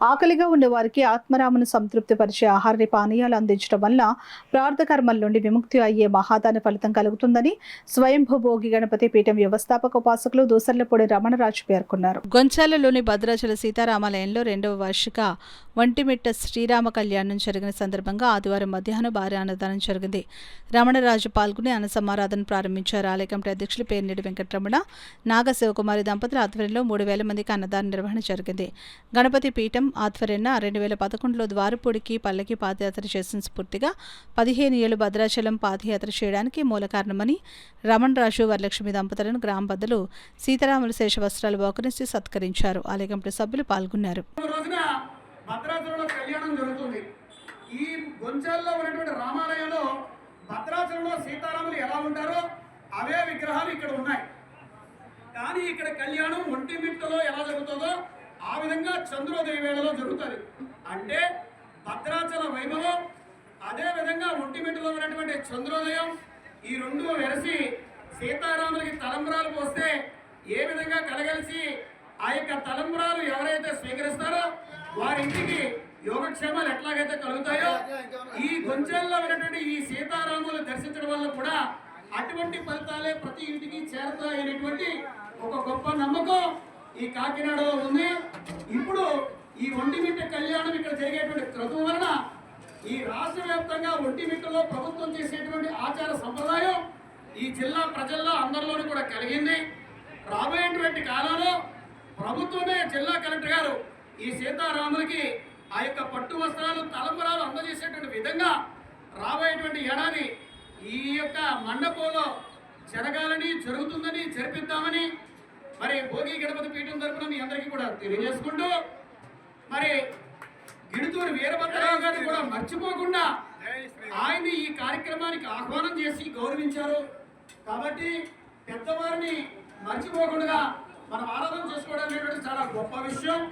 ఆకలిగా ఉన్న వారికి ఆత్మరామును సంతృప్తిపరిచే ఆహార పానీయాలు అందించడం వల్ల ప్రార్థకర్మల నుండి విముక్తి అయ్యే మహాదాన ఫలితం కలుగుతుందని స్వయంభూ భోగి గణపతి పీఠం వ్యవస్థాపక ఉపాసకులు దూసర్లపూడి రమణరాజు పేర్కొన్నారు. గొంచాలలోని భద్రాచల సీతారామాలయంలో 2వ వార్షిక వంటిమిట్ట శ్రీరామ కళ్యాణం జరిగిన సందర్భంగా ఆదివారం మధ్యాహ్నం భారీ అన్నదానం జరిగింది. రమణరాజు పాల్గొని అన్న సమారాధన ప్రారంభించారు. ఆలయ కమిటీ అధ్యక్షులు పేర్నేడి వెంకటరమణ, నాగ శివకుమారి దంపతుల ఆధ్వర్యంలో 3,000 మందికి అన్నదాన నిర్వహణ జరిగింది. గణపతి పీఠం ఆధ్వర్యాన 2011లో ద్వారపూడికి పల్లకి పాదయాత్ర చేసిన స్ఫూర్తిగా 15 ఏళ్లు భద్రాచలం పాదయాత్ర చేయడానికి మూల కారణమని రమణరాజు వరలక్ష్మి దంపతులను గ్రామ పెద్దలు సీతారాముల శేష వస్త్రాలు బహుకరించి సత్కరించారు. ఆలయ కమిటీ సభ్యులు పాల్గొన్నారు. భద్రాచలంలో కళ్యాణం జరుగుతుంది. ఈ గొంచాల్లో ఉన్నటువంటి రామాలయంలో భద్రాచలంలో సీతారాములు ఎలా ఉంటారో అవే విగ్రహాలు ఇక్కడ ఉన్నాయి. కానీ ఇక్కడ కళ్యాణం ఒంటిమిట్టలో ఎలా జరుగుతుందో ఆ విధంగా చంద్రోదయ వేళలో జరుగుతుంది. అంటే భద్రాచల వైభవం అదే విధంగా ఒంటిమిట్టలో ఉన్నటువంటి చంద్రోదయం ఈ రెండు వెరసి సీతారాములకి తలంబ్రాలు పోస్తే ఏ విధంగా కలగలిసి ఆ యొక్క తలంబ్రాలు ఎవరైతే స్వీకరిస్తారో వారింటికి యోగక్షేమాలు ఎట్లాగైతే కలుగుతాయో ఈ గొంచెల్లో ఉన్నటువంటి ఈ సీతారాములు దర్శించడం వల్ల కూడా అటువంటి ఫలితాలే ప్రతి ఇంటికి చేరతాయనేటువంటి ఒక గొప్ప నమ్మకం ఈ కాకినాడలో ఉంది. ఇప్పుడు ఈ ఒంటిమిట్ట కళ్యాణం ఇక్కడ జరిగేటువంటి క్రతువు వలన ఈ రాష్ట్ర వ్యాప్తంగా ఒంటిమిట్టలో ప్రభుత్వం చేసేటువంటి ఆచార సంప్రదాయం ఈ జిల్లా ప్రజల్లో అందరిలోనూ కూడా కలిగింది. రాబోయేటువంటి కాలంలో ప్రభుత్వమే జిల్లా కలెక్టర్ గారు ఈ సీతారాములకి ఆ యొక్క పట్టు వస్త్రాలు తలంబరాలు అందజేసేటువంటి విధంగా రాబోయేటువంటి ఏడాది ఈ యొక్క మండపంలో జరగాలని జరుగుతుందని జరిపిద్దామని మరి భోగి గణపతి పీఠం తరపున మీ అందరికీ కూడా తెలియజేసుకుంటూ మరి గిడుతూరి వీరభద్రరావు గారిని కూడా మర్చిపోకుండా ఆయన్ని ఈ కార్యక్రమానికి ఆహ్వానం చేసి గౌరవించారు. కాబట్టి పెద్దవారిని మర్చిపోకుండా మనం ఆరాధన చేసుకోవడం అనేటువంటి చాలా గొప్ప విషయం.